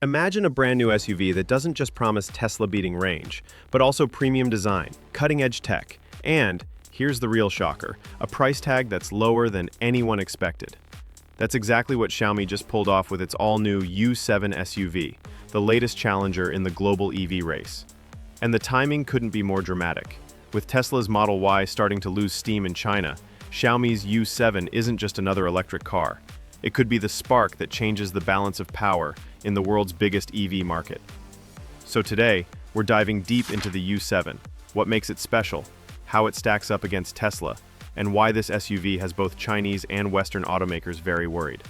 Imagine a brand new SUV that doesn't just promise Tesla-beating range, but also premium design, cutting-edge tech, and, here's the real shocker, a price tag that's lower than anyone expected. That's exactly what Xiaomi just pulled off with its all-new YU7 SUV, the latest challenger in the global EV race. And the timing couldn't be more dramatic. With Tesla's Model Y starting to lose steam in China, Xiaomi's YU7 isn't just another electric car. It could be the spark that changes the balance of power in the world's biggest EV market. So today, we're diving deep into the YU7, what makes it special, how it stacks up against Tesla, and why this SUV has both Chinese and Western automakers very worried.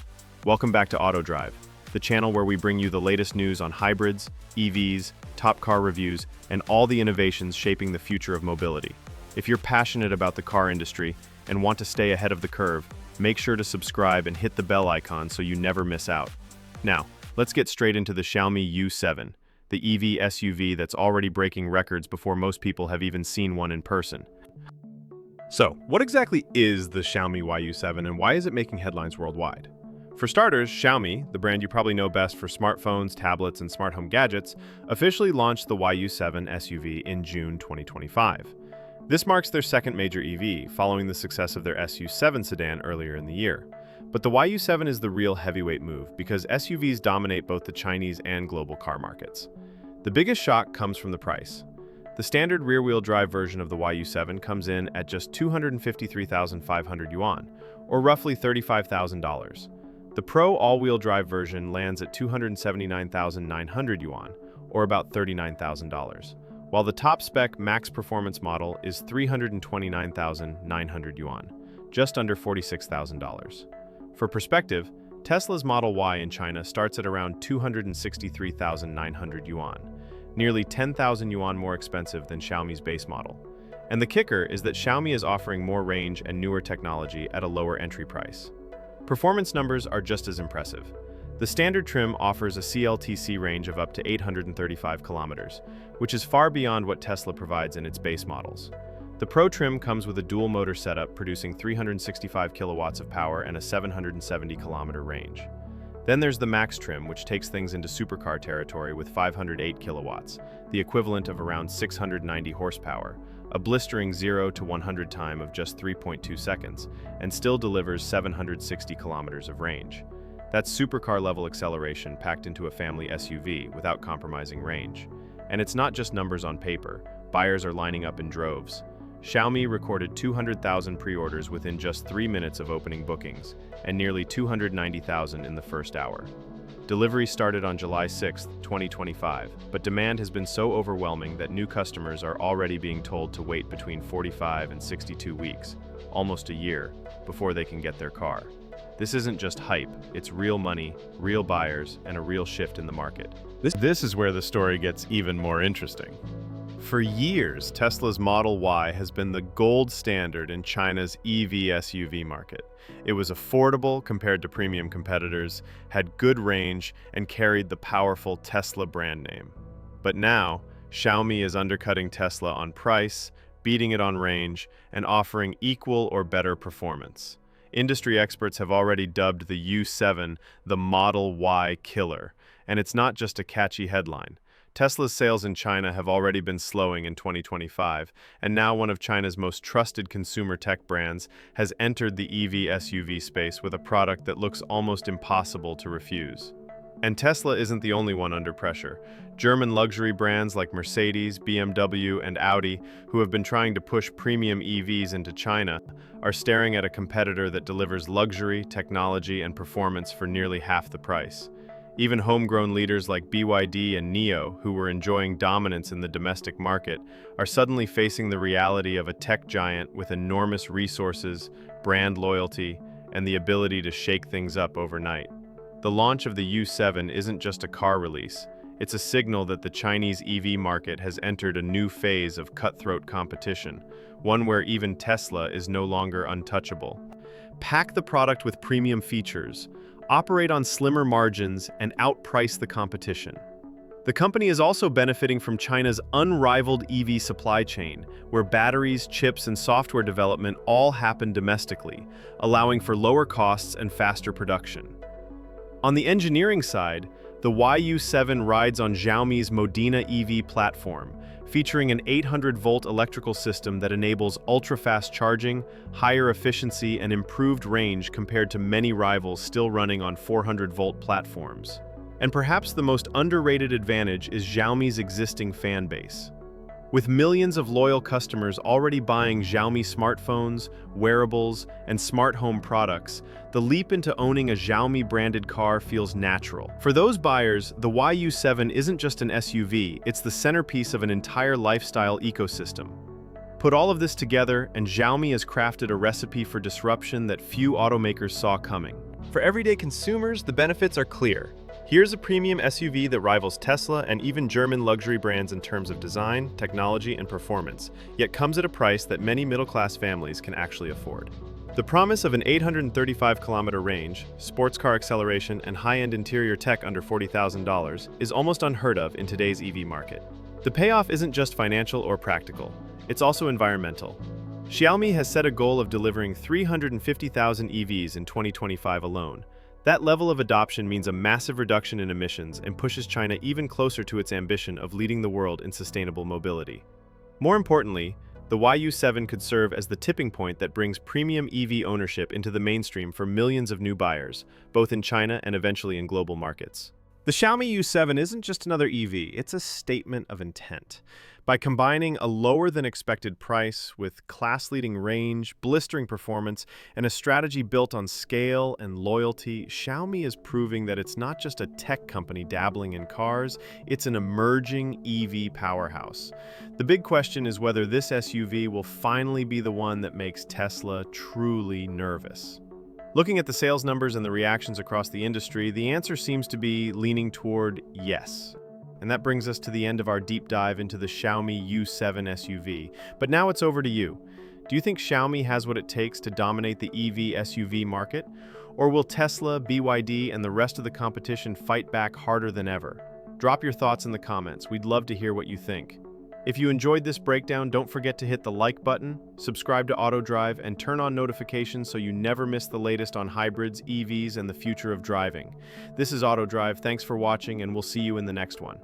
Welcome back to AutoDrive, the channel where we bring you the latest news on hybrids, EVs, top car reviews, and all the innovations shaping the future of mobility. If you're passionate about the car industry and want to stay ahead of the curve, make sure to subscribe and hit the bell icon so you never miss out. Now, let's get straight into the Xiaomi YU7, the EV SUV that's already breaking records before most people have even seen one in person. So, what exactly is the Xiaomi YU7 and why is it making headlines worldwide? For starters, Xiaomi, the brand you probably know best for smartphones, tablets, and smart home gadgets, officially launched the YU7 SUV in June 2025. This marks their second major EV, following the success of their SU7 sedan earlier in the year. But the YU7 is the real heavyweight move because SUVs dominate both the Chinese and global car markets. The biggest shock comes from the price. The standard rear-wheel drive version of the YU7 comes in at just 253,500 yuan, or roughly $35,000. The Pro all-wheel drive version lands at 279,900 yuan, or about $39,000. While the top-spec max performance model is 329,900 yuan, just under $46,000. For perspective, Tesla's Model Y in China starts at around 263,900 yuan, nearly 10,000 yuan more expensive than Xiaomi's base model. And the kicker is that Xiaomi is offering more range and newer technology at a lower entry price. Performance numbers are just as impressive. The standard trim offers a CLTC range of up to 835 kilometers, which is far beyond what Tesla provides in its base models. The Pro trim comes with a dual-motor setup producing 365 kilowatts of power and a 770-kilometer range. Then there's the Max trim, which takes things into supercar territory with 508 kilowatts, the equivalent of around 690 horsepower, a blistering 0 to 100 time of just 3.2 seconds, and still delivers 760 kilometers of range. That's supercar-level acceleration packed into a family SUV without compromising range. And it's not just numbers on paper. Buyers are lining up in droves. Xiaomi recorded 200,000 pre-orders within just 3 minutes of opening bookings, and nearly 290,000 in the first hour. Delivery started on July 6, 2025, but demand has been so overwhelming that new customers are already being told to wait between 45 and 62 weeks, almost a year, before they can get their car. This isn't just hype, it's real money, real buyers, and a real shift in the market. This is where the story gets even more interesting. For years, Tesla's Model Y has been the gold standard in China's EV SUV market. It was affordable compared to premium competitors, had good range, and carried the powerful Tesla brand name. But now, Xiaomi is undercutting Tesla on price, beating it on range, and offering equal or better performance. Industry experts have already dubbed the YU7 the Model Y killer, and it's not just a catchy headline. Tesla's sales in China have already been slowing in 2025, and now one of China's most trusted consumer tech brands has entered the EV SUV space with a product that looks almost impossible to refuse. And Tesla isn't the only one under pressure. German luxury brands like Mercedes, BMW, and Audi, who have been trying to push premium EVs into China, are staring at a competitor that delivers luxury, technology, and performance for nearly half the price. Even homegrown leaders like BYD and NIO, who were enjoying dominance in the domestic market, are suddenly facing the reality of a tech giant with enormous resources, brand loyalty, and the ability to shake things up overnight. The launch of the YU7 isn't just a car release, it's a signal that the Chinese EV market has entered a new phase of cutthroat competition, one where even Tesla is no longer untouchable. Pack the product with premium features, operate on slimmer margins, and outprice the competition. The company is also benefiting from China's unrivaled EV supply chain, where batteries, chips, and software development all happen domestically, allowing for lower costs and faster production. On the engineering side, The YU7 rides on Xiaomi's Modena EV platform, featuring an 800-volt electrical system that enables ultra-fast charging, higher efficiency, and improved range compared to many rivals still running on 400-volt platforms. And perhaps the most underrated advantage is Xiaomi's existing fan base. With millions of loyal customers already buying Xiaomi smartphones, wearables, and smart home products, the leap into owning a Xiaomi-branded car feels natural. For those buyers, the YU7 isn't just an SUV, it's the centerpiece of an entire lifestyle ecosystem. Put all of this together, and Xiaomi has crafted a recipe for disruption that few automakers saw coming. For everyday consumers, the benefits are clear. Here's a premium SUV that rivals Tesla and even German luxury brands in terms of design, technology, and performance, yet comes at a price that many middle-class families can actually afford. The promise of an 835-kilometer range, sports car acceleration, and high-end interior tech under $40,000 is almost unheard of in today's EV market. The payoff isn't just financial or practical, it's also environmental. Xiaomi has set a goal of delivering 350,000 EVs in 2025 alone. That level of adoption means a massive reduction in emissions and pushes China even closer to its ambition of leading the world in sustainable mobility. More importantly, the YU7 could serve as the tipping point that brings premium EV ownership into the mainstream for millions of new buyers, both in China and eventually in global markets. The Xiaomi YU7 isn't just another EV, it's a statement of intent. By combining a lower-than-expected price with class-leading range, blistering performance, and a strategy built on scale and loyalty, Xiaomi is proving that it's not just a tech company dabbling in cars, it's an emerging EV powerhouse. The big question is whether this SUV will finally be the one that makes Tesla truly nervous. Looking at the sales numbers and the reactions across the industry, the answer seems to be leaning toward yes. And that brings us to the end of our deep dive into the Xiaomi YU7 SUV. But now it's over to you. Do you think Xiaomi has what it takes to dominate the EV SUV market? Or will Tesla, BYD, and the rest of the competition fight back harder than ever? Drop your thoughts in the comments. We'd love to hear what you think. If you enjoyed this breakdown, don't forget to hit the like button, subscribe to AutoDrive, and turn on notifications so you never miss the latest on hybrids, EVs, and the future of driving. This is AutoDrive. Thanks for watching, and we'll see you in the next one.